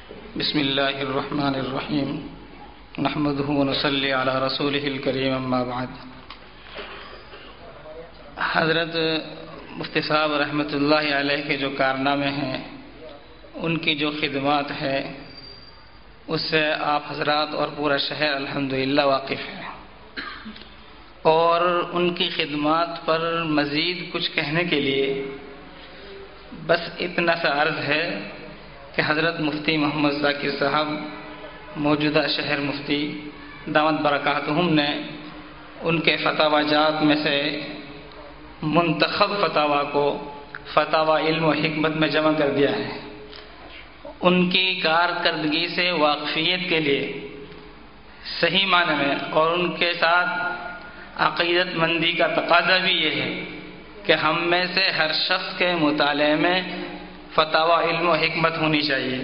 بسم اللہ الرحمن الرحیم نحمدہ ونصلی علی رسولہ الکریم اما بعد۔ حضرت مفتی صاحب رحمۃ اللہ علیہ کے جو کارنامے ہیں، ان کی جو خدمات ہے، اس سے آپ حضرات اور پورا شہر الحمدللہ واقف ہے، اور ان کی خدمات پر مزید کچھ کہنے کے لیے بس اتنا سا عرض ہے کہ حضرت مفتی محمد ذاکر صاحب موجودہ شہر مفتی دامت برکاتہم نے ان کے فتاوی جات میں سے منتخب فتاوی کو فتاوی علم و حکمت میں جمع کر دیا ہے۔ ان کی کارکردگی سے واقفیت کے لیے صحیح معنی میں اور ان کے ساتھ عقیدت مندی کا تقاضا بھی یہ ہے کہ ہم میں سے ہر شخص کے مطالعے میں فتاوی علم و حکمت ہونی چاہیے۔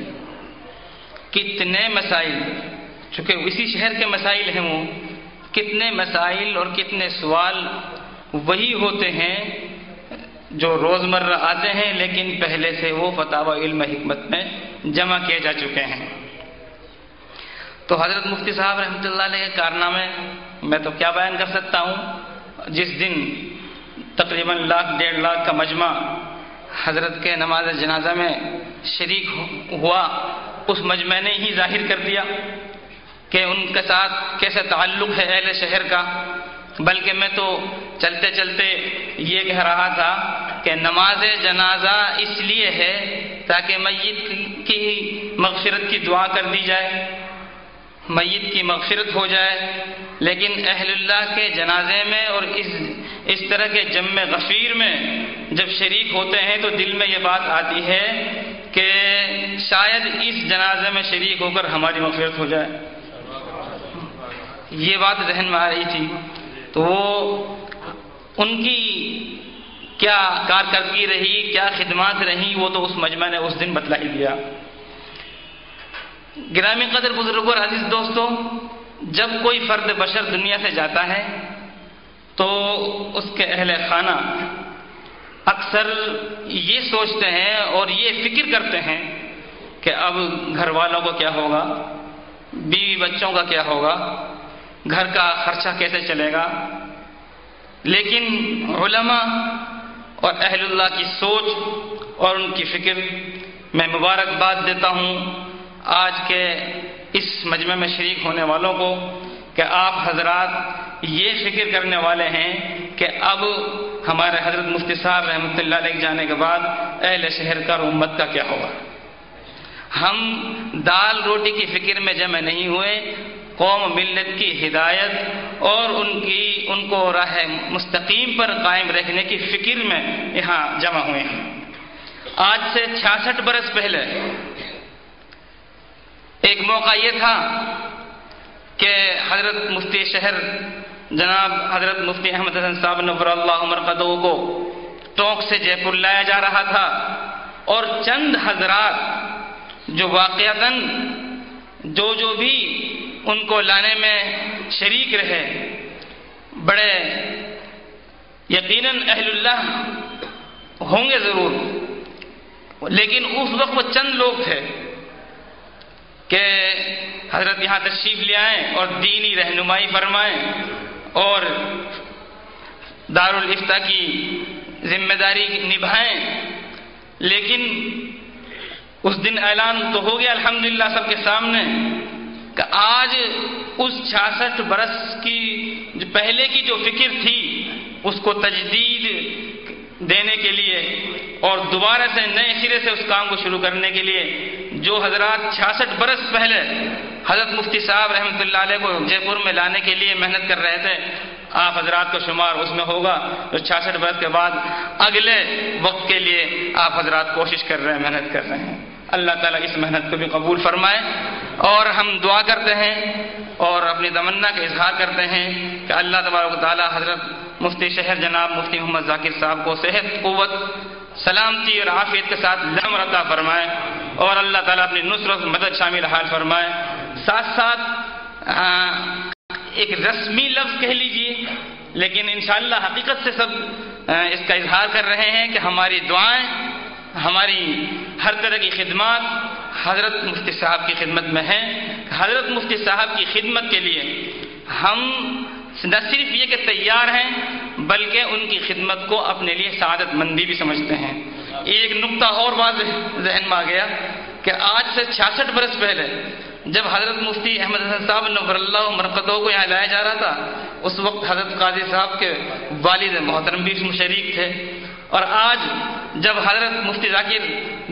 کتنے مسائل، چونکہ اسی شہر کے مسائل ہیں، وہ کتنے مسائل اور کتنے سوال وہی ہوتے ہیں جو روزمرہ آتے ہیں، لیکن پہلے سے وہ فتاوی علم و حکمت میں جمع کیے جا چکے ہیں۔ تو حضرت مفتی صاحب رحمۃ اللہ علیہ کے کارنامے میں تو کیا بیان کر سکتا ہوں۔ جس دن تقریباً 1.5 لاکھ کا مجمع حضرت کے نماز جنازہ میں شریک ہوا، اس مجمع نے ہی ظاہر کر دیا کہ ان کے ساتھ کیسے تعلق ہے اہل شہر کا۔ بلکہ میں تو چلتے چلتے یہ کہہ رہا تھا کہ نماز جنازہ اس لیے ہے تاکہ میت کی مغفرت کی دعا کر دی جائے، میت کی مغفرت ہو جائے، لیکن اہل اللہ کے جنازے میں اور اس طرح کے جمع غفیر میں جب شریک ہوتے ہیں تو دل میں یہ بات آتی ہے کہ شاید اس جنازے میں شریک ہو کر ہماری مغفرت ہو جائے۔ یہ بات ذہن میں آ رہی تھی، تو وہ ان کی کیا کارکردگی رہی، کیا خدمات رہی، وہ تو اس مجمع نے اس دن بتلا ہی دیا۔ گرامی قدر بزرگوں اور عزیز دوستوں، جب کوئی فرد بشر دنیا سے جاتا ہے تو اس کے اہل خانہ اکثر یہ سوچتے ہیں اور یہ فکر کرتے ہیں کہ اب گھر والوں کو کیا ہوگا، بیوی بچوں کا کیا ہوگا، گھر کا خرچہ کیسے چلے گا۔ لیکن علماء اور اہل اللہ کی سوچ اور ان کی فکر، میں مبارکباد دیتا ہوں آج کے اس مجمع میں شریک ہونے والوں کو کہ آپ حضرات یہ فکر کرنے والے ہیں کہ اب ہمارے حضرت مفتی صاحب رحمۃ اللہ علیہ جانے کے بعد اہل شہر کا اور امت کا کیا ہوگا۔ ہم دال روٹی کی فکر میں جمع نہیں ہوئے، قوم ملت کی ہدایت اور ان کو راہ مستقیم پر قائم رکھنے کی فکر میں یہاں جمع ہوئے ہیں۔ آج سے 66 برس پہلے ایک موقع یہ تھا کہ حضرت مفتی شہر جناب حضرت مفتی احمد حسن صاحب نور اللہ مرقدہ کو ٹونک سے جے پور لایا جا رہا تھا، اور چند حضرات جو واقعتاً جو بھی ان کو لانے میں شریک رہے، بڑے یقیناً اہل اللہ ہوں گے ضرور، لیکن اس وقت وہ چند لوگ تھے کہ حضرت یہاں تشریف لے آئیں اور دینی رہنمائی فرمائیں اور دارالافتاء کی ذمہ داری نبھائیں۔ لیکن اس دن اعلان تو ہو گیا الحمدللہ سب کے سامنے کہ آج اس 66 برس کی جو پہلے کی جو فکر تھی اس کو تجدید دینے کے لیے اور دوبارہ سے نئے سرے سے اس کام کو شروع کرنے کے لیے جو حضرات 66 برس پہلے حضرت مفتی صاحب رحمۃ اللہ علیہ کو جے پور میں لانے کے لیے محنت کر رہے تھے، آپ حضرات کا شمار اس میں ہوگا جو 66 برس کے بعد اگلے وقت کے لیے آپ حضرات کوشش کر رہے ہیں، محنت کر رہے ہیں۔ اللہ تعالیٰ اس محنت کو بھی قبول فرمائے، اور ہم دعا کرتے ہیں اور اپنی تمنا کا اظہار کرتے ہیں کہ اللہ تبارک و تعالیٰ حضرت مفتی شہر جناب مفتی محمد ذاکر صاحب کو صحت، قوت، سلامتی اور عافیت کے ساتھ لمر عطا فرمائے، اور اللہ تعالیٰ اپنی نصرت مدد شامل حال فرمائے۔ ساتھ ساتھ ایک رسمی لفظ کہہ لیجئے، لیکن انشاءاللہ حقیقت سے سب اس کا اظہار کر رہے ہیں کہ ہماری دعائیں، ہماری ہر طرح کی خدمات، حضرت مفتی صاحب کی خدمت میں ہیں. حضرت مفتی صاحب کی خدمت کے لیے ہم نہ صرف یہ کہ تیار ہیں بلکہ ان کی خدمت کو اپنے لیے سعادت مندی بھی سمجھتے ہیں. ایک نقطہ اور واضح ذہن میں آ گیا کہ آج سے 66 برس پہلے جب حضرت مفتی احمد حسن صاحب نور اللہ مرقدہ کو یہاں لایا جا رہا تھا، اس وقت حضرت قاضی صاحب کے والد محترم بھی اس میں شریک تھے. اور آج جب حضرت مفتی ذاکر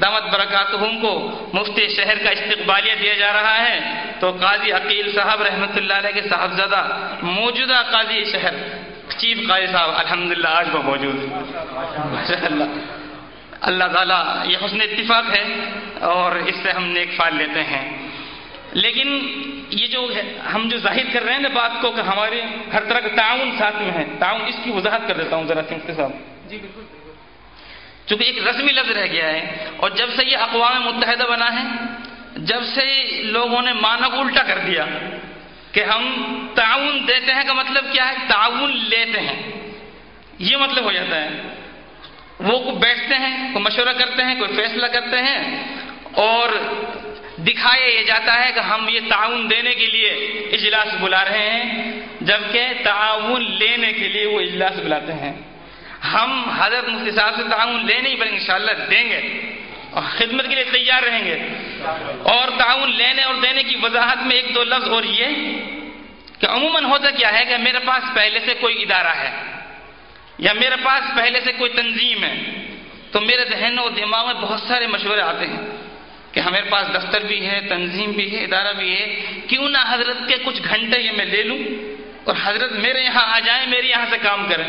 دامت برکاتہم کو مفتی شہر کا استقبالیہ دیا جا رہا ہے تو قاضی عقیل صاحب رحمۃ اللہ علیہ کے صاحبزادہ موجودہ قاضی شہر چیف قاضی صاحب الحمدللہ آج وہ موجود ہیں. اللہ تعالیٰ یہ حسن اتفاق ہے اور اس سے ہم نیک فال لیتے ہیں. لیکن یہ جو ہے ہم جو ظاہر کر رہے ہیں نا بات کو کہ ہمارے ہر طرح کا تعاون ساتھ میں ہے، تعاون اس کی وضاحت کر دیتا ہوں ذرا مفتی صاحب. جی بالکل. چونکہ ایک رسمی لفظ رہ گیا ہے اور جب سے یہ اقوام متحدہ بنا ہے، جب سے لوگوں نے معنی کو الٹا کر دیا کہ ہم تعاون دیتے ہیں کا مطلب کیا ہے؟ تعاون لیتے ہیں، یہ مطلب ہو جاتا ہے. وہ بیٹھتے ہیں، کوئی مشورہ کرتے ہیں، کوئی فیصلہ کرتے ہیں اور دکھایا یہ جاتا ہے کہ ہم یہ تعاون دینے کے لیے اجلاس بلا رہے ہیں، جبکہ تعاون لینے کے لیے وہ اجلاس بلاتے ہیں. ہم حضرت مفتی صاحب سے تعاون لے نہیں بلکہ انشاءاللہ دیں گے اور خدمت کے لیے تیار رہیں گے. اور تعاون لینے اور دینے کی وضاحت میں ایک دو لفظ اور یہ کہ عموماً ہوتا کیا ہے کہ میرے پاس پہلے سے کوئی ادارہ ہے یا میرے پاس پہلے سے کوئی تنظیم ہے تو میرے ذہن و دماغ میں بہت سارے مشورے آتے ہیں کہ ہمارے پاس دفتر بھی ہے، تنظیم بھی ہے، ادارہ بھی ہے، کیوں نہ حضرت کے کچھ گھنٹے یہ میں لے لوں اور حضرت میرے یہاں آ جائیں، میرے یہاں سے کام کریں.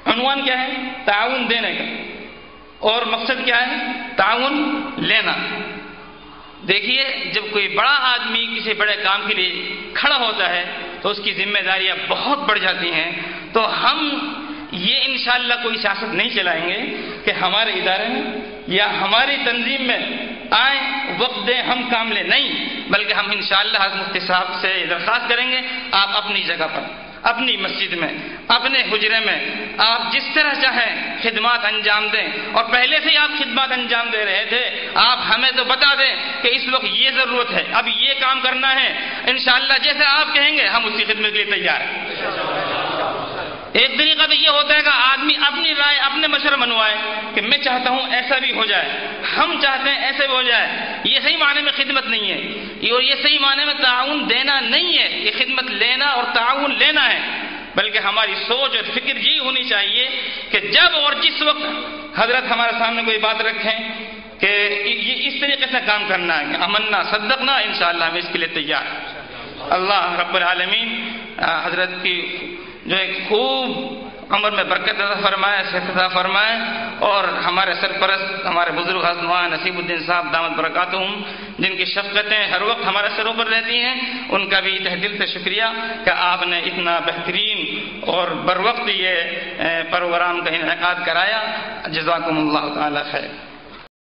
عنوان کیا ہے؟ تعاون دینے کا. اور مقصد کیا ہے؟ تعاون لینا. دیکھیے جب کوئی بڑا آدمی کسی بڑے کام کے لیے کھڑا ہوتا ہے تو اس کی ذمہ داریاں بہت بڑھ جاتی ہیں. تو ہم یہ انشاءاللہ کوئی سیاست نہیں چلائیں گے کہ ہمارے ادارے میں یا ہماری تنظیم میں آئیں، وقت دیں، ہم کام لیں، نہیں، بلکہ ہم انشاءاللہ حضرت مفتی صاحب سے درخواست کریں گے آپ اپنی جگہ پر، اپنی مسجد میں، اپنے حجرے میں آپ جس طرح چاہیں خدمات انجام دیں. اور پہلے سے ہی آپ خدمات انجام دے رہے تھے، آپ ہمیں تو بتا دیں کہ اس وقت یہ ضرورت ہے، اب یہ کام کرنا ہے. انشاءاللہ جیسے آپ کہیں گے ہم اسی خدمت کے لیے تیار ہیں. ایک طریقہ تو یہ ہوتا ہے کہ آدمی اپنی رائے، اپنے مشورہ منوائے کہ میں چاہتا ہوں ایسا بھی ہو جائے، ہم چاہتے ہیں ایسے بھی ہو جائے. یہ صحیح معنی میں خدمت نہیں ہے اور یہ صحیح معنی میں تعاون دینا نہیں ہے. یہ خدمت لینا اور تعاون لینا ہے. بلکہ ہماری سوچ اور فکر یہ ہونی چاہیے کہ جب اور جس وقت حضرت ہمارے سامنے کوئی بات رکھیں کہ یہ اس طریقے سے کام کرنا ہے، امنا صدقنا، انشاءاللہ ہم اس کے لیے تیار ہیں. اللہ رب العالمین حضرت کی جو ایک خوب عمر میں برکت عطا فرمائے، صحت عطا فرمائے اور ہمارے سرپرست ہمارے بزرگ حضرت نصیب الدین صاحب دامت برکاتہم جن کی شفقتیں ہر وقت ہمارے سروں پر رہتی ہیں، ان کا بھی تہ دل سے شکریہ کہ آپ نے اتنا بہترین اور بر وقت یہ پروگرام کا انعقاد کرایا. جزاکم اللہ تعالی خیر.